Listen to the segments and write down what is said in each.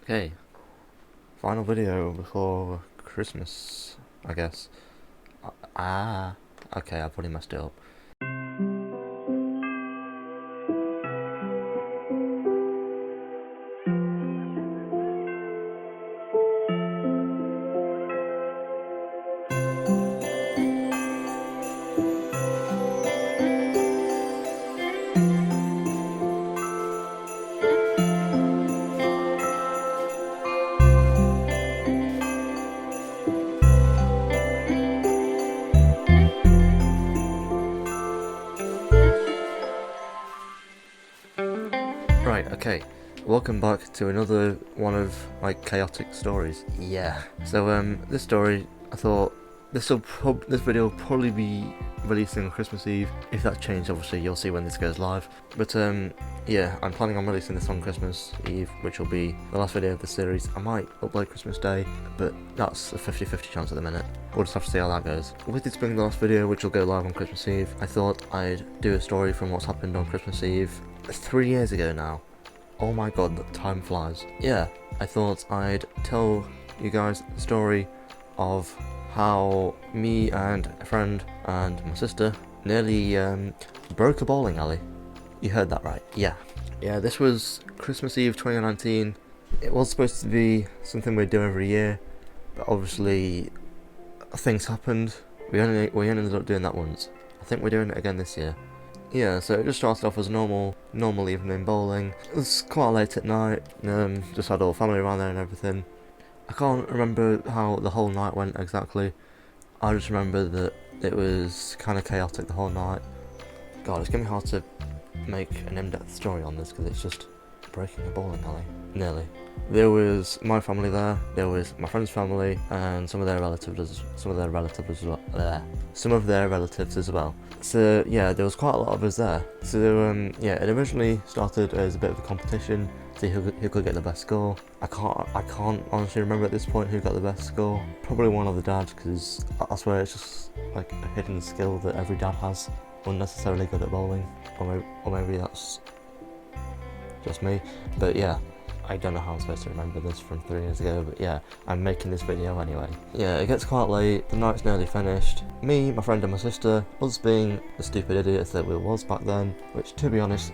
Okay, final video before Christmas, I guess. Ah, okay, I've already messed it up. Right, okay. Welcome back to another one of my chaotic stories. Yeah. So this story, I thought this video will probably be releasing on Christmas Eve. If that's changed, obviously you'll see when this goes live. But yeah, I'm planning on releasing this on Christmas Eve, which will be the last video of the series. I might upload Christmas Day, but that's a 50-50 chance at the minute. We'll just have to see how that goes. With this being the last video, which will go live on Christmas Eve, I thought I'd do a story from what's happened on Christmas Eve 3 years ago now. Oh my god, time flies. Yeah, I thought I'd tell you guys the story of how me and a friend and my sister nearly broke a bowling alley. You heard that right, yeah. Yeah, this was Christmas Eve 2019. It was supposed to be something we'd do every year, but obviously things happened. We only ended up doing that once. I think we're doing it again this year. Yeah, so it just started off as normal evening bowling. It was quite late at night, just had all the family around there and everything. I can't remember how the whole night went exactly. I just remember that it was kind of chaotic the whole night. God, it's going to be hard to make an in-depth story on this because it's just breaking a bowling alley, nearly. There was my family there, there was my friend's family, and some of their relatives as well. So yeah, there was quite a lot of us there. So yeah, it originally started as a bit of a competition to see who could get the best score. I can't honestly remember at this point who got the best score. Probably one of the dads, because I swear it's just like a hidden skill that every dad has. Unnecessarily good at bowling, or maybe that's just me. But yeah, I don't know how I'm supposed to remember this from 3 years ago, but yeah, I'm making this video anyway. Yeah, it gets quite late, the night's nearly finished. Me, my friend and my sister, us being the stupid idiots that we was back then, which to be honest,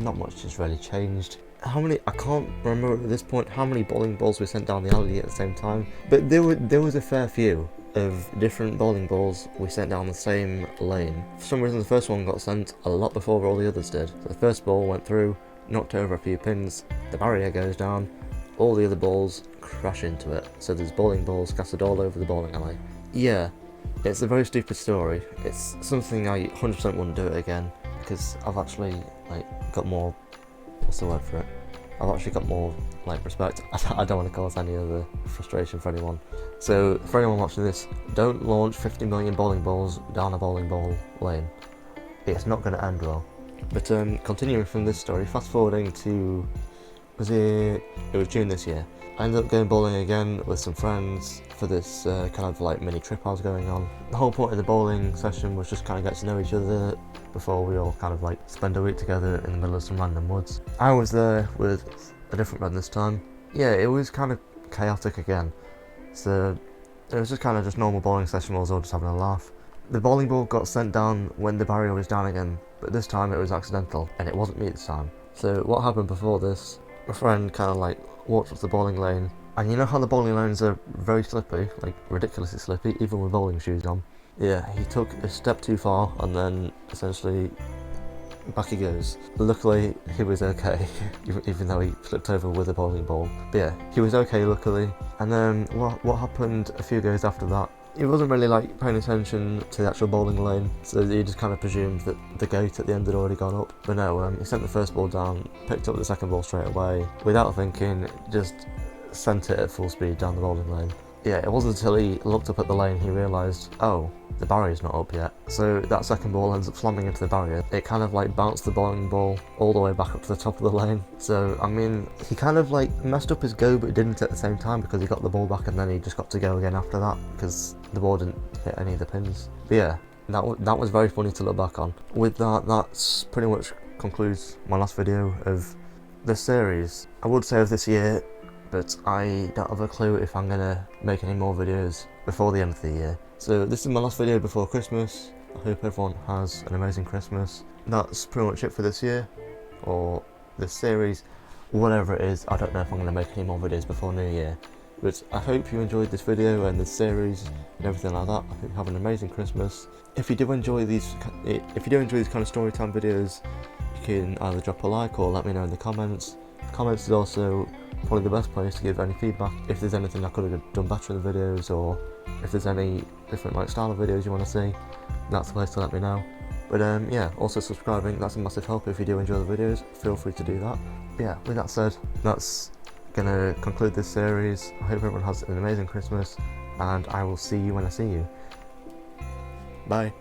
not much has really changed. I can't remember at this point how many bowling balls we sent down the alley at the same time, but there was a fair few of different bowling balls we sent down the same lane. For some reason the first one got sent a lot before all the others did. So the first ball went through, knocked over a few pins, the barrier goes down, all the other balls crash into it, so there's bowling balls scattered all over the bowling alley. Yeah, it's a very stupid story. It's something I 100% wouldn't do it again, because I've actually got more, what's the word for it? I've actually got more respect. I don't want to cause any other frustration for anyone. So for anyone watching this, don't launch 50 million bowling balls down a bowling ball lane. It's not going to end well. But continuing from this story, fast forwarding to, it was June this year. I ended up going bowling again with some friends for this kind of mini trip I was going on. The whole point of the bowling session was just kind of get to know each other before we all kind of spend a week together in the middle of some random woods. I was there with a different friend this time. Yeah, it was kind of chaotic again. So it was just normal bowling session, we was all just having a laugh. The bowling ball got sent down when the barrier was down again, but this time it was accidental, and it wasn't me this time. So what happened before this, my friend kind of walked up the bowling lane, and you know how the bowling lanes are very slippy, ridiculously slippy, even with bowling shoes on? Yeah, he took a step too far, and then essentially back he goes. Luckily, he was okay, even though he flipped over with a bowling ball. But yeah, he was okay luckily. And then what happened a few days after that, he wasn't really paying attention to the actual bowling lane, so he just kind of presumed that the gate at the end had already gone up. But no, he sent the first ball down, picked up the second ball straight away, without thinking, just sent it at full speed down the bowling lane. Yeah, it wasn't until he looked up at the lane he realised, oh, the barrier's not up yet. So that second ball ends up slamming into the barrier. It kind of bounced the bowling ball all the way back up to the top of the lane. So, I mean, he kind of messed up his go, but didn't at the same time, because he got the ball back and then he just got to go again after that, because the ball didn't hit any of the pins. But yeah, that was very funny to look back on. With that's pretty much concludes my last video of this series. I would say of this year, but I don't have a clue if I'm gonna make any more videos before the end of the year. So this is my last video before Christmas. I hope everyone has an amazing Christmas. That's pretty much it for this year, or this series, whatever it is. I don't know if I'm gonna make any more videos before New Year. But I hope you enjoyed this video and this series and everything like that. I hope you have an amazing Christmas. If you do enjoy these kind of story time videos, you can either drop a like or let me know in the comments. Comments is also probably the best place to give any feedback. If there's anything I could have done better in the videos, or if there's any different style of videos you want to see, that's the place to let me know. But yeah, also subscribing, that's a massive help. If you do enjoy the videos, feel free to do that. Yeah, with that said, that's gonna conclude this series. I hope everyone has an amazing Christmas, and I will see you when I see you. Bye.